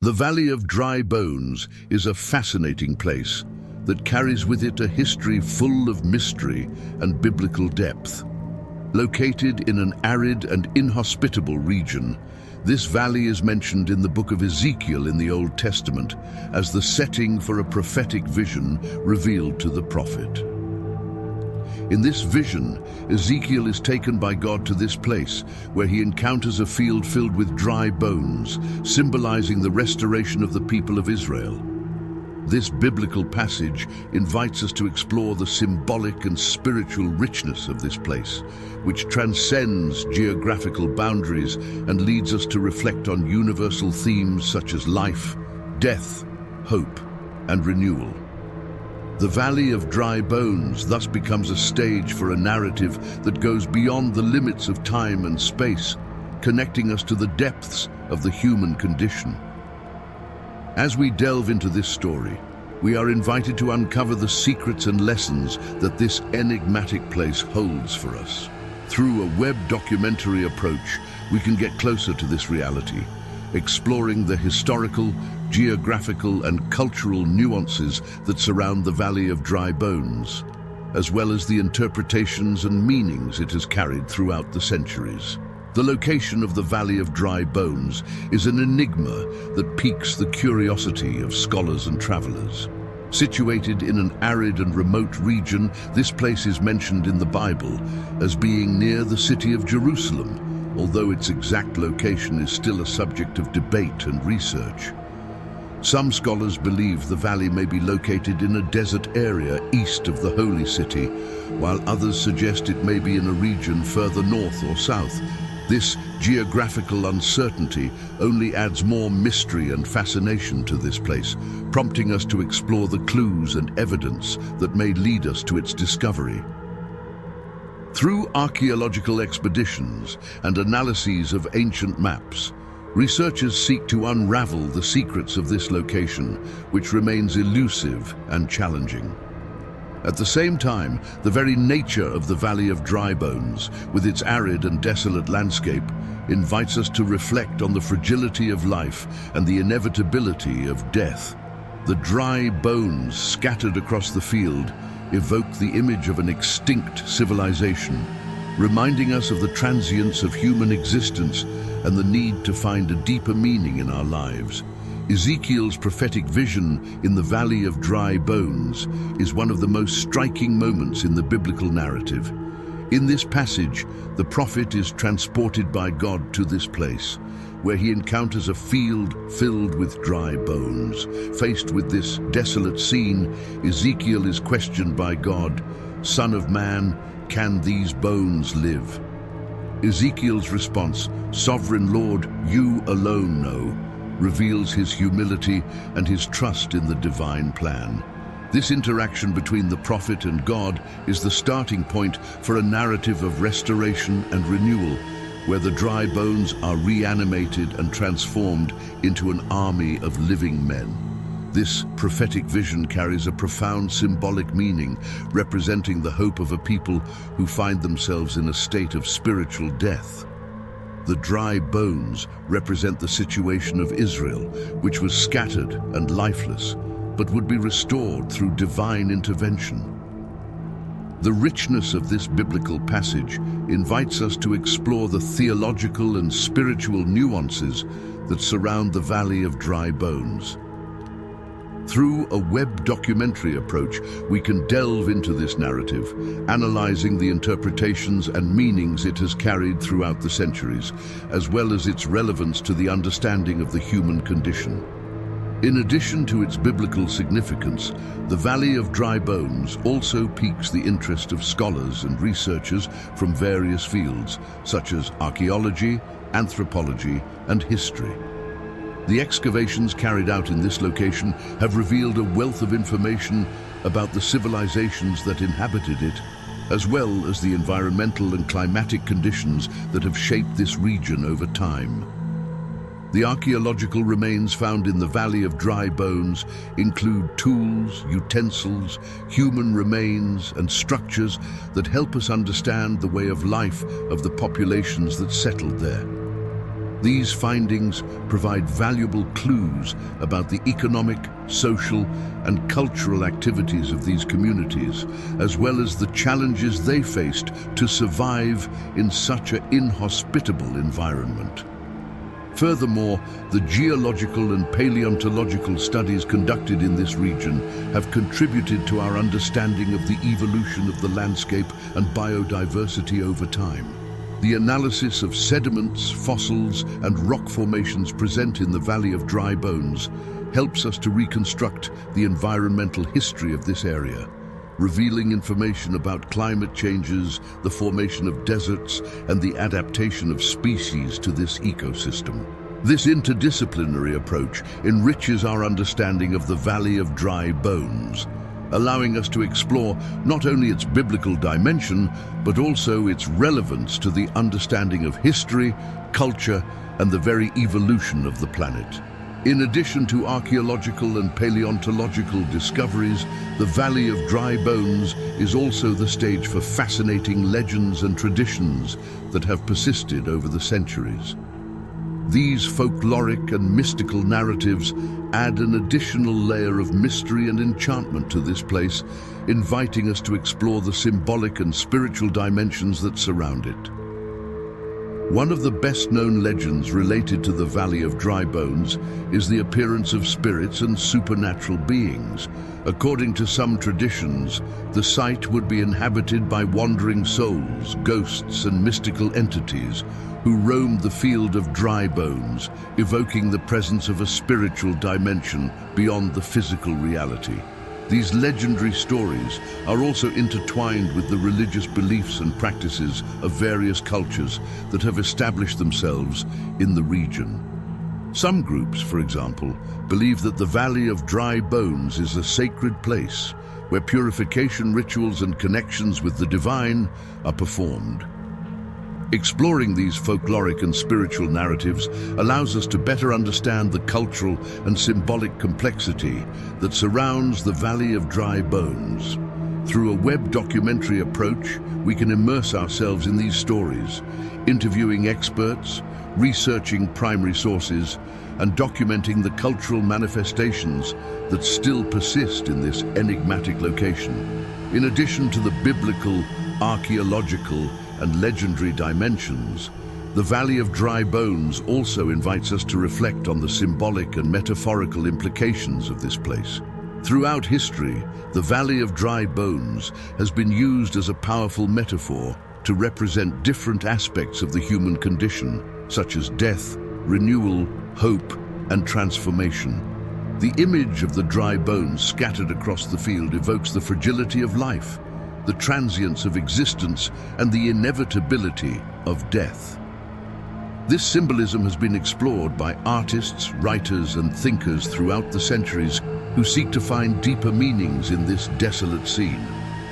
The Valley of Dry Bones is a fascinating place that carries with it a history full of mystery and biblical depth. Located in an arid and inhospitable region, this valley is mentioned in the book of Ezekiel in the Old Testament as the setting for a prophetic vision revealed to the prophet. In this vision, Ezekiel is taken by God to this place where he encounters a field filled with dry bones, symbolizing the restoration of the people of Israel. This biblical passage invites us to explore the symbolic and spiritual richness of this place, which transcends geographical boundaries and leads us to reflect on universal themes such as life, death, hope, and renewal. The Valley of Dry Bones thus becomes a stage for a narrative that goes beyond the limits of time and space, connecting us to the depths of the human condition. As we delve into this story, we are invited to uncover the secrets and lessons that this enigmatic place holds for us. Through a web documentary approach, we can get closer to this reality, exploring the historical, geographical, and cultural nuances that surround the Valley of Dry Bones, as well as the interpretations and meanings it has carried throughout the centuries. The location of the Valley of Dry Bones is an enigma that piques the curiosity of scholars and travelers. Situated in an arid and remote region, this place is mentioned in the Bible as being near the city of Jerusalem, although its exact location is still a subject of debate and research. Some scholars believe the valley may be located in a desert area east of the Holy City, while others suggest it may be in a region further north or south. This geographical uncertainty only adds more mystery and fascination to this place, prompting us to explore the clues and evidence that may lead us to its discovery. Through archaeological expeditions and analyses of ancient maps, researchers seek to unravel the secrets of this location, which remains elusive and challenging. At the same time, the very nature of the Valley of Dry Bones, with its arid and desolate landscape, invites us to reflect on the fragility of life and the inevitability of death. The dry bones scattered across the field evoke the image of an extinct civilization, reminding us of the transience of human existence and the need to find a deeper meaning in our lives. Ezekiel's prophetic vision in the Valley of Dry Bones is one of the most striking moments in the biblical narrative. In this passage, the prophet is transported by God to this place, where he encounters a field filled with dry bones. Faced with this desolate scene, Ezekiel is questioned by God, "Son of man, can these bones live?" Ezekiel's response, "Sovereign Lord, you alone know," reveals his humility and his trust in the divine plan. This interaction between the prophet and God is the starting point for a narrative of restoration and renewal, where the dry bones are reanimated and transformed into an army of living men. This prophetic vision carries a profound symbolic meaning, representing the hope of a people who find themselves in a state of spiritual death. The dry bones represent the situation of Israel, which was scattered and lifeless, but would be restored through divine intervention. The richness of this biblical passage invites us to explore the theological and spiritual nuances that surround the Valley of Dry Bones. Through a web documentary approach, we can delve into this narrative, analyzing the interpretations and meanings it has carried throughout the centuries, as well as its relevance to the understanding of the human condition. In addition to its biblical significance, the Valley of Dry Bones also piques the interest of scholars and researchers from various fields, such as archaeology, anthropology, and history. The excavations carried out in this location have revealed a wealth of information about the civilizations that inhabited it, as well as the environmental and climatic conditions that have shaped this region over time. The archaeological remains found in the Valley of Dry Bones include tools, utensils, human remains, and structures that help us understand the way of life of the populations that settled there. These findings provide valuable clues about the economic, social, and cultural activities of these communities, as well as the challenges they faced to survive in such an inhospitable environment. Furthermore, the geological and paleontological studies conducted in this region have contributed to our understanding of the evolution of the landscape and biodiversity over time. The analysis of sediments, fossils, and rock formations present in the Valley of Dry Bones helps us to reconstruct the environmental history of this area, revealing information about climate changes, the formation of deserts, and the adaptation of species to this ecosystem. This interdisciplinary approach enriches our understanding of the Valley of Dry Bones, allowing us to explore not only its biblical dimension, but also its relevance to the understanding of history, culture, and the very evolution of the planet. In addition to archaeological and paleontological discoveries, the Valley of Dry Bones is also the stage for fascinating legends and traditions that have persisted over the centuries. These folkloric and mystical narratives add an additional layer of mystery and enchantment to this place, inviting us to explore the symbolic and spiritual dimensions that surround it. One of the best-known legends related to the Valley of Dry Bones is the appearance of spirits and supernatural beings. According to some traditions, the site would be inhabited by wandering souls, ghosts, and mystical entities who roamed the field of dry bones, evoking the presence of a spiritual dimension beyond the physical reality. These legendary stories are also intertwined with the religious beliefs and practices of various cultures that have established themselves in the region. Some groups, for example, believe that the Valley of Dry Bones is a sacred place where purification rituals and connections with the divine are performed. Exploring these folkloric and spiritual narratives allows us to better understand the cultural and symbolic complexity that surrounds the Valley of Dry Bones. Through a web documentary approach, we can immerse ourselves in these stories, interviewing experts, researching primary sources, and documenting the cultural manifestations that still persist in this enigmatic location. In addition to the biblical, archaeological, and legendary dimensions, the Valley of Dry Bones also invites us to reflect on the symbolic and metaphorical implications of this place. Throughout history, the Valley of Dry Bones has been used as a powerful metaphor to represent different aspects of the human condition, such as death, renewal, hope, and transformation. The image of the dry bones scattered across the field evokes the fragility of life, the transience of existence, and the inevitability of death. This symbolism has been explored by artists, writers, and thinkers throughout the centuries who seek to find deeper meanings in this desolate scene.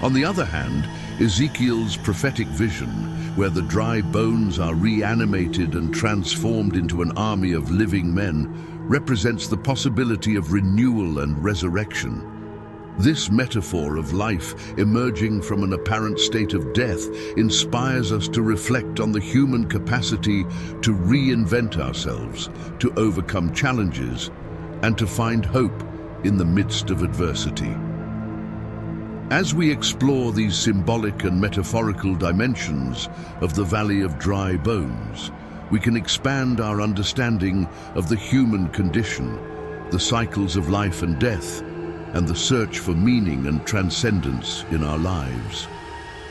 On the other hand, Ezekiel's prophetic vision, where the dry bones are reanimated and transformed into an army of living men, represents the possibility of renewal and resurrection. This metaphor of life emerging from an apparent state of death inspires us to reflect on the human capacity to reinvent ourselves, to overcome challenges, and to find hope in the midst of adversity. As we explore these symbolic and metaphorical dimensions of the Valley of Dry Bones, we can expand our understanding of the human condition, the cycles of life and death, and the search for meaning and transcendence in our lives.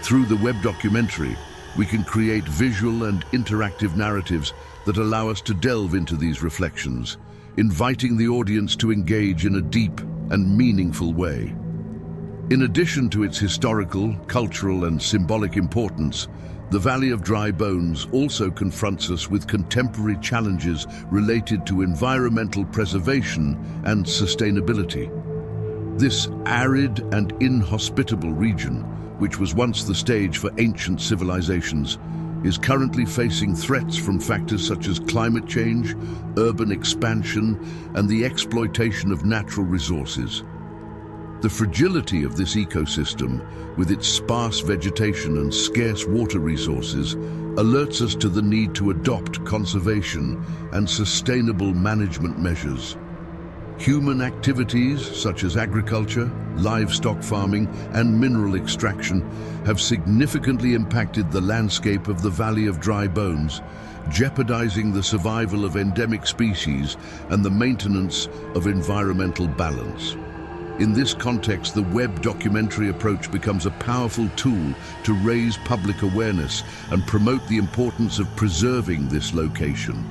Through the web documentary, we can create visual and interactive narratives that allow us to delve into these reflections, inviting the audience to engage in a deep and meaningful way. In addition to its historical, cultural, and symbolic importance, the Valley of Dry Bones also confronts us with contemporary challenges related to environmental preservation and sustainability. This arid and inhospitable region, which was once the stage for ancient civilizations, is currently facing threats from factors such as climate change, urban expansion, and the exploitation of natural resources. The fragility of this ecosystem, with its sparse vegetation and scarce water resources, alerts us to the need to adopt conservation and sustainable management measures. Human activities such as agriculture, livestock farming, and mineral extraction have significantly impacted the landscape of the Valley of Dry Bones, jeopardizing the survival of endemic species and the maintenance of environmental balance. In this context, the web documentary approach becomes a powerful tool to raise public awareness and promote the importance of preserving this location.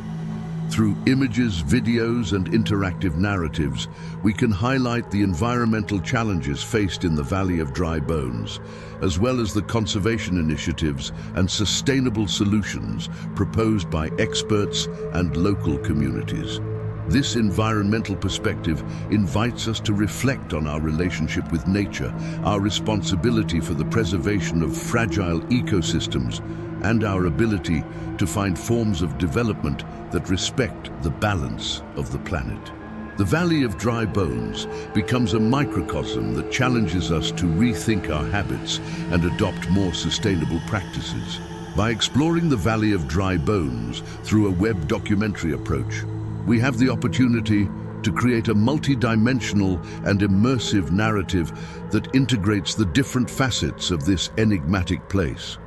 Through images, videos, and interactive narratives, we can highlight the environmental challenges faced in the Valley of Dry Bones, as well as the conservation initiatives and sustainable solutions proposed by experts and local communities. This environmental perspective invites us to reflect on our relationship with nature, our responsibility for the preservation of fragile ecosystems, and our ability to find forms of development that respect the balance of the planet. The Valley of Dry Bones becomes a microcosm that challenges us to rethink our habits and adopt more sustainable practices. By exploring the Valley of Dry Bones through a web documentary approach, we have the opportunity to create a multi-dimensional and immersive narrative that integrates the different facets of this enigmatic place,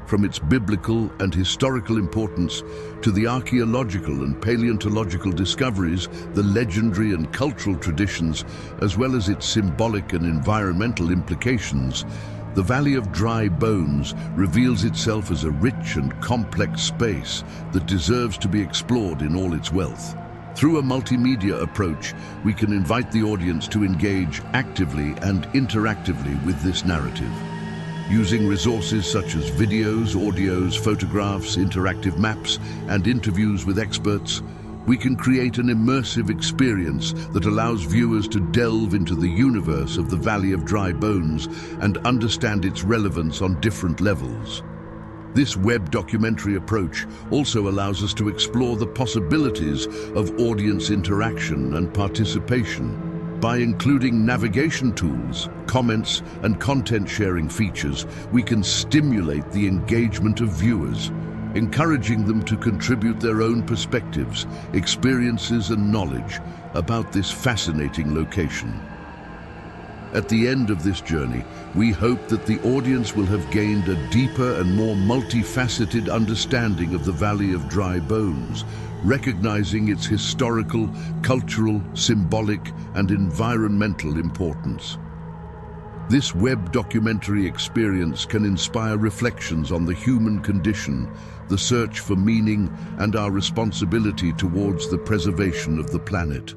from its biblical and historical importance to the archaeological and paleontological discoveries, the legendary and cultural traditions, as well as its symbolic and environmental implications. The Valley of Dry Bones reveals itself as a rich and complex space that deserves to be explored in all its wealth. Through a multimedia approach, we can invite the audience to engage actively and interactively with this narrative. Using resources such as videos, audios, photographs, interactive maps, and interviews with experts, we can create an immersive experience that allows viewers to delve into the universe of the Valley of Dry Bones and understand its relevance on different levels. This web documentary approach also allows us to explore the possibilities of audience interaction and participation. By including navigation tools, comments, and content-sharing features, we can stimulate the engagement of viewers, encouraging them to contribute their own perspectives, experiences, and knowledge about this fascinating location. At the end of this journey, we hope that the audience will have gained a deeper and more multifaceted understanding of the Valley of Dry Bones, recognizing its historical, cultural, symbolic, and environmental importance. This web documentary experience can inspire reflections on the human condition, the search for meaning, and our responsibility towards the preservation of the planet.